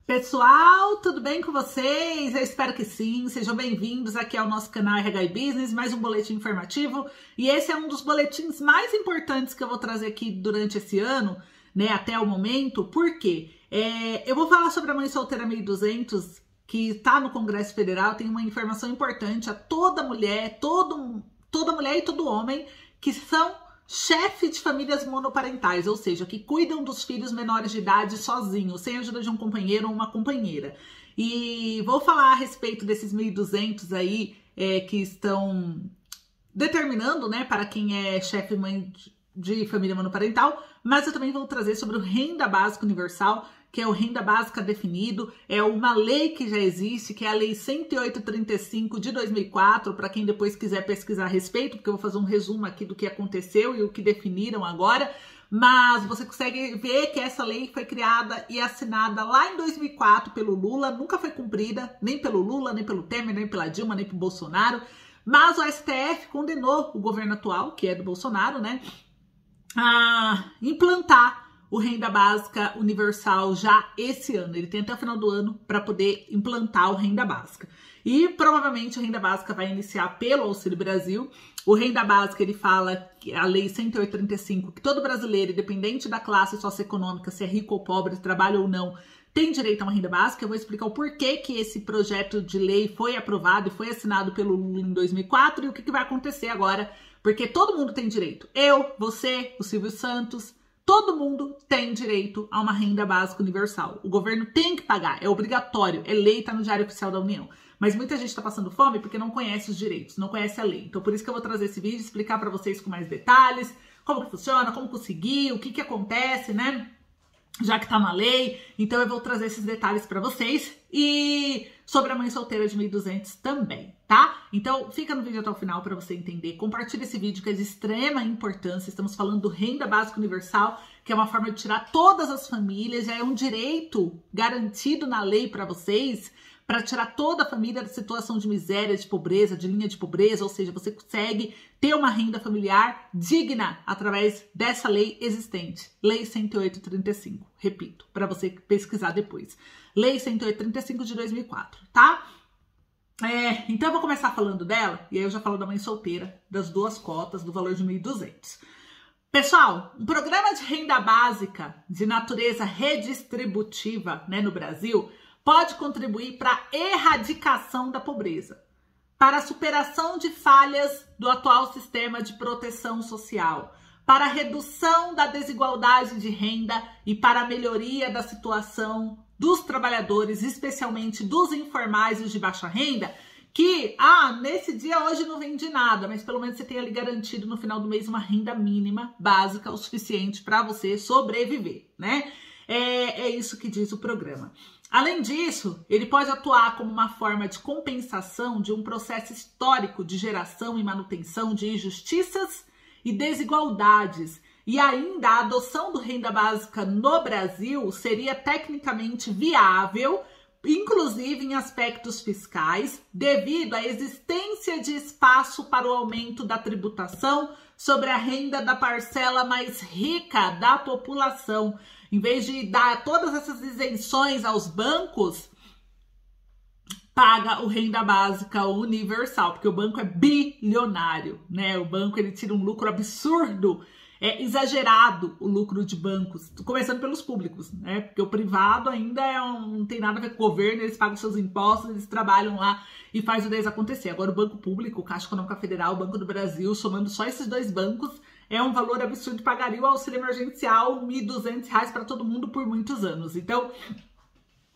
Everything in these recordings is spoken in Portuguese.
Pessoal, tudo bem com vocês? Eu espero que sim. Sejam bem-vindos aqui ao nosso canal RH Business, mais um boletim informativo. E esse é um dos boletins mais importantes que eu vou trazer aqui durante esse ano, né, até o momento. Por quê? Eu vou falar sobre a Mãe Solteira 1200, que está no Congresso Federal. Tem uma informação importante a toda mulher, toda mulher e todo homem que são chefe de famílias monoparentais, ou seja, que cuidam dos filhos menores de idade sozinhos, sem a ajuda de um companheiro ou uma companheira. E vou falar a respeito desses 1.200 aí que estão determinando, né, para quem é chefe mãe de família monoparental, mas eu também vou trazer sobre o Renda Básica Universal, que é o Renda Básica Definido, é uma lei que já existe, que é a Lei 10835 de 2004, para quem depois quiser pesquisar a respeito, porque eu vou fazer um resumo aqui do que aconteceu e o que definiram agora, mas você consegue ver que essa lei foi criada e assinada lá em 2004 pelo Lula, nunca foi cumprida, nem pelo Lula, nem pelo Temer, nem pela Dilma, nem pelo Bolsonaro, mas o STF condenou o governo atual, que é do Bolsonaro, né, a implantar o Renda Básica Universal já esse ano. Ele tem até o final do ano para poder implantar o Renda Básica. E provavelmente a Renda Básica vai iniciar pelo Auxílio Brasil. O Renda Básica, ele fala, que a Lei 10835, que todo brasileiro, independente da classe socioeconômica, se é rico ou pobre, trabalha ou não, tem direito a uma renda básica. Eu vou explicar o porquê que esse projeto de lei foi aprovado e foi assinado pelo Lula em 2004 e o que vai acontecer agora, porque todo mundo tem direito. Eu, você, o Silvio Santos, todo mundo tem direito a uma renda básica universal. O governo tem que pagar, é obrigatório, é lei, tá no Diário Oficial da União. Mas muita gente tá passando fome porque não conhece os direitos, não conhece a lei. Então por isso que eu vou trazer esse vídeo, explicar para vocês com mais detalhes, como que funciona, como conseguir, o que acontece, né? Já que tá na lei, então eu vou trazer esses detalhes para vocês e sobre a Mãe Solteira de 1.200 também, tá? Então fica no vídeo até o final para você entender. Compartilha esse vídeo que é de extrema importância. Estamos falando do Renda Básica Universal, que é uma forma de tirar todas as famílias, já é um direito garantido na lei para vocês, para tirar toda a família da situação de miséria, de pobreza, de linha de pobreza, ou seja, você consegue ter uma renda familiar digna através dessa lei existente, Lei 10835, repito, para você pesquisar depois, Lei 10835 de 2004, tá? Então eu vou começar falando dela, e aí eu já falo da mãe solteira, das duas cotas, do valor de 1.200. Pessoal, um programa de renda básica de natureza redistributiva, né, no Brasil, pode contribuir para a erradicação da pobreza, para a superação de falhas do atual sistema de proteção social, para a redução da desigualdade de renda e para a melhoria da situação dos trabalhadores, especialmente dos informais e os de baixa renda, que, nesse dia hoje não vende nada, mas pelo menos você tem ali garantido no final do mês uma renda mínima básica o suficiente para você sobreviver, né? É isso que diz o programa. Além disso, ele pode atuar como uma forma de compensação de um processo histórico de geração e manutenção de injustiças e desigualdades. E ainda a adoção do Renda Básica no Brasil seria tecnicamente viável, inclusive em aspectos fiscais, devido à existência de espaço para o aumento da tributação sobre a renda da parcela mais rica da população. Em vez de dar todas essas isenções aos bancos, paga o Renda Básica Universal, porque o banco é bilionário, né? O banco, ele tira um lucro absurdo, é exagerado o lucro de bancos, começando pelos públicos, né? Porque o privado ainda não tem nada a ver com o governo, eles pagam seus impostos, eles trabalham lá e faz o 10 acontecer. Agora o Banco Público, o Caixa Econômica Federal, o Banco do Brasil, somando só esses dois bancos, é um valor absurdo, pagaria o auxílio emergencial R$1.200 para todo mundo por muitos anos. Então,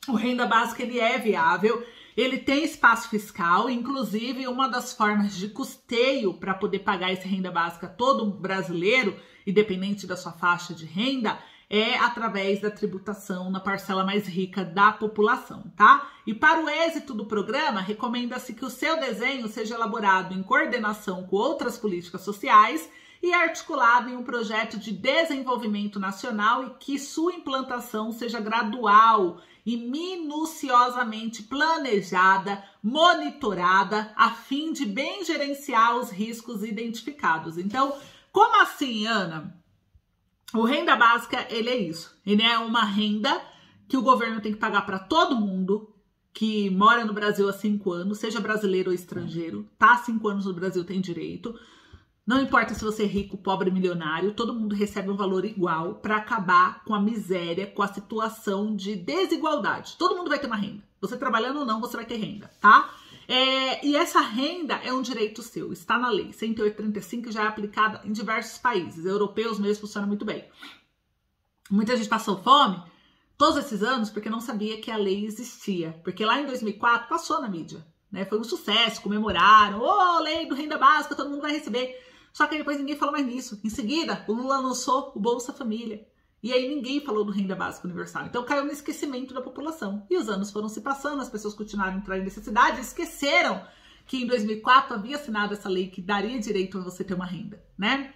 o Renda Básica, ele é viável, ele tem espaço fiscal, inclusive uma das formas de custeio para poder pagar esse Renda Básica todo brasileiro, independente da sua faixa de renda, é através da tributação na parcela mais rica da população, tá? E para o êxito do programa, recomenda-se que o seu desenho seja elaborado em coordenação com outras políticas sociais e articulado em um projeto de desenvolvimento nacional e que sua implantação seja gradual e minuciosamente planejada, monitorada, a fim de bem gerenciar os riscos identificados. Então, como assim, Ana? O Renda Básica, ele é isso. Ele é uma renda que o governo tem que pagar para todo mundo que mora no Brasil há 5 anos, seja brasileiro ou estrangeiro, tá há 5 anos no Brasil, tem direito. Não importa se você é rico, pobre, milionário, todo mundo recebe um valor igual para acabar com a miséria, com a situação de desigualdade. Todo mundo vai ter uma renda. Você trabalhando ou não, você vai ter renda, tá? E essa renda é um direito seu, está na lei. 108/35 já é aplicada em diversos países, europeus mesmo, funciona muito bem. Muita gente passou fome todos esses anos porque não sabia que a lei existia. Porque lá em 2004 passou na mídia, né? Foi um sucesso, comemoraram, lei do renda básica, todo mundo vai receber. Só que depois ninguém falou mais nisso. Em seguida, o Lula lançou o Bolsa Família. E aí ninguém falou do renda básica universal. Então caiu no esquecimento da população. E os anos foram se passando, as pessoas continuaram entrando em necessidade, esqueceram que em 2004 havia assinado essa lei que daria direito a você ter uma renda, né?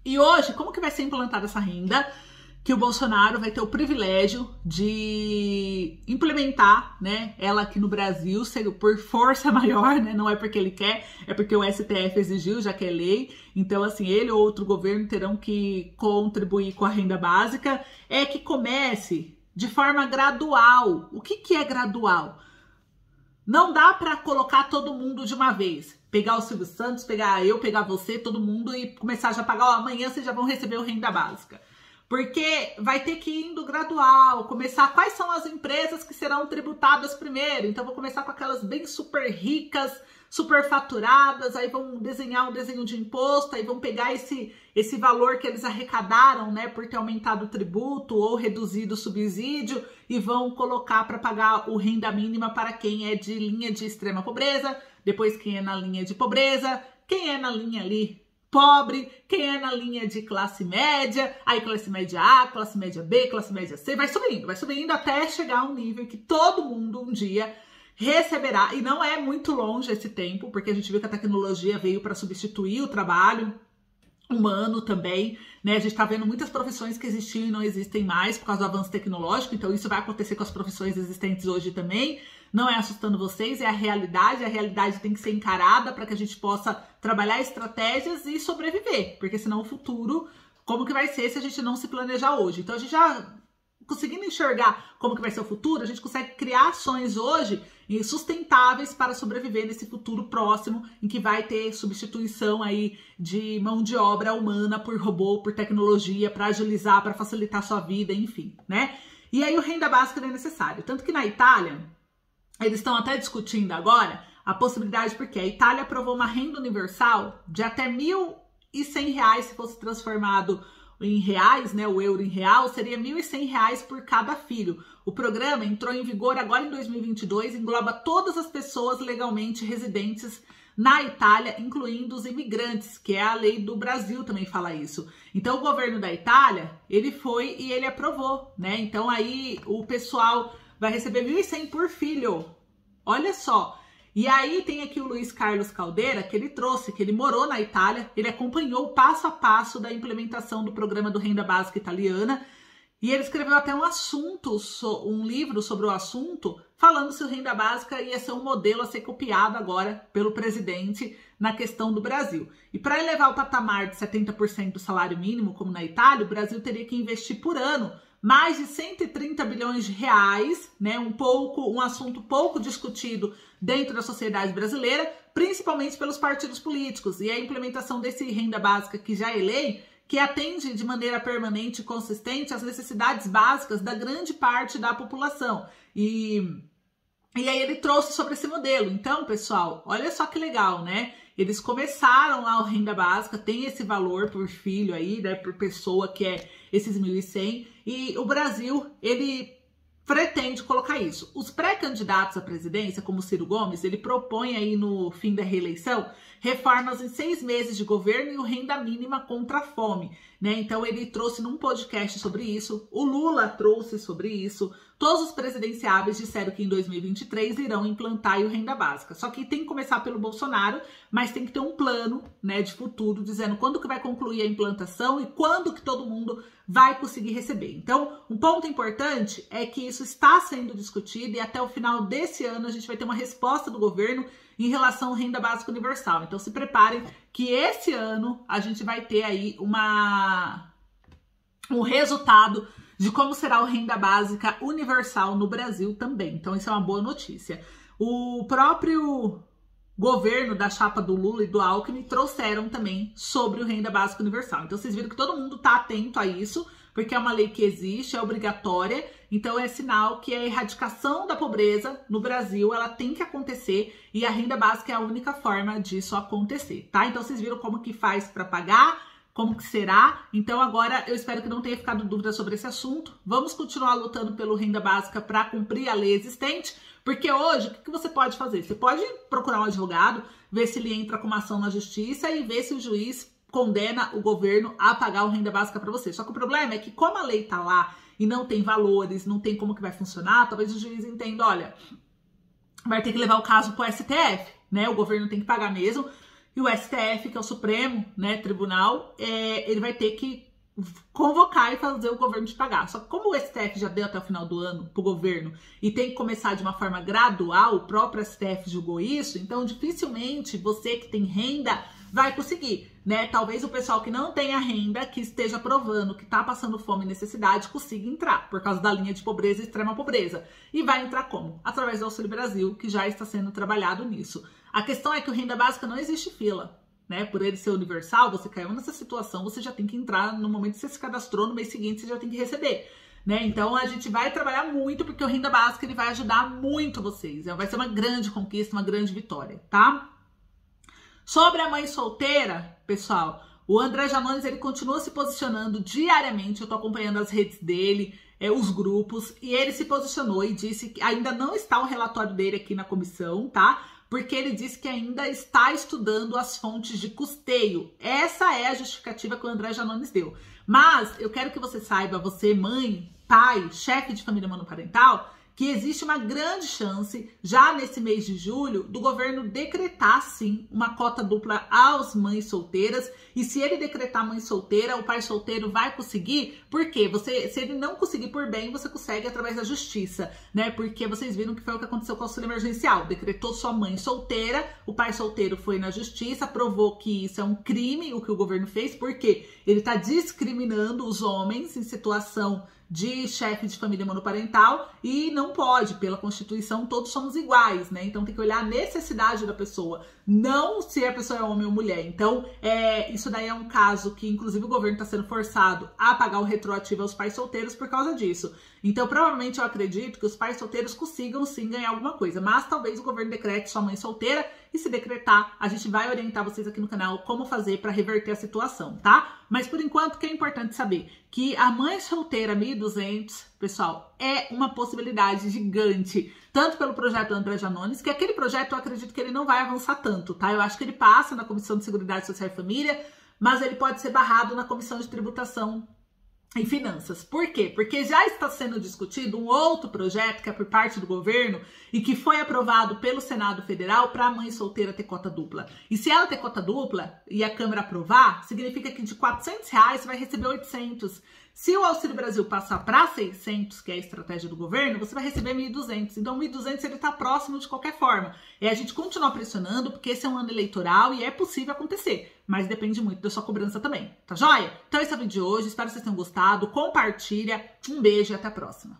E hoje, como que vai ser implantada essa renda? Que o Bolsonaro vai ter o privilégio de implementar, né, ela aqui no Brasil, por força maior, né, não é porque ele quer, é porque o STF exigiu, já que é lei. Então, assim, ele ou outro governo terão que contribuir com a renda básica. É que comece de forma gradual. O que é gradual? Não dá para colocar todo mundo de uma vez. Pegar o Silvio Santos, pegar eu, pegar você, todo mundo e começar já a pagar, amanhã vocês já vão receber o renda básica. Porque vai ter que ir indo gradual, começar quais são as empresas que serão tributadas primeiro. Então, vou começar com aquelas bem super ricas, super faturadas, aí vão desenhar um desenho de imposto, aí vão pegar esse valor que eles arrecadaram, né, por ter aumentado o tributo ou reduzido o subsídio e vão colocar para pagar o renda mínima para quem é de linha de extrema pobreza, depois quem é na linha de pobreza, quem é na linha ali pobre, quem é na linha de classe média, aí classe média A, classe média B, classe média C, vai subindo até chegar a um nível que todo mundo um dia receberá, e não é muito longe esse tempo, porque a gente viu que a tecnologia veio para substituir o trabalho humano também, né? A gente tá vendo muitas profissões que existiam e não existem mais por causa do avanço tecnológico, então isso vai acontecer com as profissões existentes hoje também. Não é assustando vocês, é a realidade tem que ser encarada para que a gente possa trabalhar estratégias e sobreviver, porque senão o futuro, como que vai ser se a gente não se planejar hoje? Então a gente já conseguindo enxergar como que vai ser o futuro, a gente consegue criar ações hoje sustentáveis para sobreviver nesse futuro próximo, em que vai ter substituição aí de mão de obra humana por robô, por tecnologia, para agilizar, para facilitar a sua vida, enfim, né? E aí o renda básica é necessário. Tanto que na Itália, eles estão até discutindo agora a possibilidade, porque a Itália aprovou uma renda universal de até R$1.100, se fosse transformado em reais, né, o euro em real, seria R$1.100 por cada filho. O programa entrou em vigor agora em 2022, engloba todas as pessoas legalmente residentes na Itália, incluindo os imigrantes, que é a lei do Brasil também fala isso. Então o governo da Itália, ele foi e ele aprovou, né? Então aí o pessoal vai receber R$1.100 por filho. Olha só. E aí tem aqui o Luiz Carlos Caldeira, que ele trouxe, que ele morou na Itália, ele acompanhou o passo a passo da implementação do programa do Renda Básica Italiana, e ele escreveu até um livro sobre o assunto, falando se o Renda Básica ia ser um modelo a ser copiado agora pelo presidente na questão do Brasil. E para elevar o patamar de 70% do salário mínimo, como na Itália, o Brasil teria que investir por ano mais de 130 bilhões de reais, né? Um assunto pouco discutido dentro da sociedade brasileira, principalmente pelos partidos políticos. E a implementação desse renda básica, que já é lei, que atende de maneira permanente e consistente às necessidades básicas da grande parte da população. E aí ele trouxe sobre esse modelo. Então, pessoal, olha só que legal, né? Eles começaram lá o renda básica, tem esse valor por filho aí, né, por pessoa, que é esses 1.100, e o Brasil, ele pretende colocar isso. Os pré-candidatos à presidência, como Ciro Gomes, ele propõe aí no fim da reeleição reformas em 6 meses de governo e o renda mínima contra a fome, né? Então ele trouxe num podcast sobre isso, o Lula trouxe sobre isso, todos os presidenciáveis disseram que em 2023 irão implantar o renda básica. Só que tem que começar pelo Bolsonaro, mas tem que ter um plano, né, de futuro, dizendo quando que vai concluir a implantação e quando que todo mundo vai conseguir receber. Então, um ponto importante é que isso está sendo discutido e até o final desse ano a gente vai ter uma resposta do governo em relação ao renda básica universal. Então, se preparem que esse ano a gente vai ter aí um resultado de como será o Renda Básica Universal no Brasil também. Então, isso é uma boa notícia. O próprio governo da chapa do Lula e do Alckmin trouxeram também sobre o Renda Básica Universal. Então, vocês viram que todo mundo está atento a isso, porque é uma lei que existe, é obrigatória, então é sinal que a erradicação da pobreza no Brasil, ela tem que acontecer e a renda básica é a única forma disso acontecer, tá? Então vocês viram como que faz para pagar, como que será, então agora eu espero que não tenha ficado dúvida sobre esse assunto, vamos continuar lutando pelo renda básica para cumprir a lei existente, porque hoje, o que você pode fazer? Você pode procurar um advogado, ver se ele entra com uma ação na justiça e ver se o juiz condena o governo a pagar o renda básica para você. Só que o problema é que como a lei tá lá e não tem valores, não tem como que vai funcionar, talvez o juiz entenda, olha, vai ter que levar o caso pro STF, né? O governo tem que pagar mesmo. E o STF, que é o Supremo, né, Tribunal, ele vai ter que convocar e fazer o governo de pagar. Só que como o STF já deu até o final do ano pro governo e tem que começar de uma forma gradual, o próprio STF julgou isso, então dificilmente você que tem renda vai conseguir, né? Talvez o pessoal que não tenha renda, que esteja provando que tá passando fome e necessidade, consiga entrar, por causa da linha de pobreza e extrema pobreza. E vai entrar como? Através do Auxílio Brasil, que já está sendo trabalhado nisso. A questão é que o renda básica não existe fila, né? Por ele ser universal, você caiu nessa situação, você já tem que entrar no momento que você se cadastrou, no mês seguinte você já tem que receber, né? Então a gente vai trabalhar muito, porque o renda básica ele vai ajudar muito vocês. Vai ser uma grande conquista, uma grande vitória, tá? Sobre a mãe solteira, pessoal, o André Janones, ele continua se posicionando diariamente, eu tô acompanhando as redes dele, os grupos, e ele se posicionou e disse que ainda não está o relatório dele aqui na comissão, tá? Porque ele disse que ainda está estudando as fontes de custeio. Essa é a justificativa que o André Janones deu. Mas eu quero que você saiba, você mãe, pai, chefe de família monoparental, que existe uma grande chance, já nesse mês de julho, do governo decretar, sim, uma cota dupla às mães solteiras. E se ele decretar mãe solteira, o pai solteiro vai conseguir. Por quê? Se ele não conseguir por bem, você consegue através da justiça, né? Porque vocês viram que foi o que aconteceu com o auxílio emergencial. Decretou só mãe solteira, o pai solteiro foi na justiça, provou que isso é um crime, o que o governo fez, porque ele está discriminando os homens em situação de chefe de família monoparental e não pode, pela Constituição, todos somos iguais, né? Então tem que olhar a necessidade da pessoa, não se a pessoa é homem ou mulher. Então, isso daí é um caso que, inclusive, o governo está sendo forçado a pagar o retroativo aos pais solteiros por causa disso. Então, provavelmente, eu acredito que os pais solteiros consigam, sim, ganhar alguma coisa. Mas, talvez, o governo decrete sua mãe solteira e, se decretar, a gente vai orientar vocês aqui no canal como fazer para reverter a situação, tá? Mas, por enquanto, o que é importante saber? Que a mãe solteira 1.200, pessoal, é uma possibilidade gigante. Tanto pelo projeto do André Janones, que aquele projeto eu acredito que ele não vai avançar tanto, tá? Eu acho que ele passa na Comissão de Seguridade Social e Família, mas ele pode ser barrado na Comissão de Tributação e Finanças. Por quê? Porque já está sendo discutido um outro projeto que é por parte do governo e que foi aprovado pelo Senado Federal para a mãe solteira ter cota dupla. E se ela ter cota dupla e a Câmara aprovar, significa que de R$400 você vai receber 800. Se o Auxílio Brasil passar para 600, que é a estratégia do governo, você vai receber 1.200. Então, 1.200 ele está próximo de qualquer forma. É a gente continuar pressionando, porque esse é um ano eleitoral e é possível acontecer. Mas depende muito da sua cobrança também, tá joia? Então, esse é o vídeo de hoje. Espero que vocês tenham gostado. Compartilha. Um beijo e até a próxima.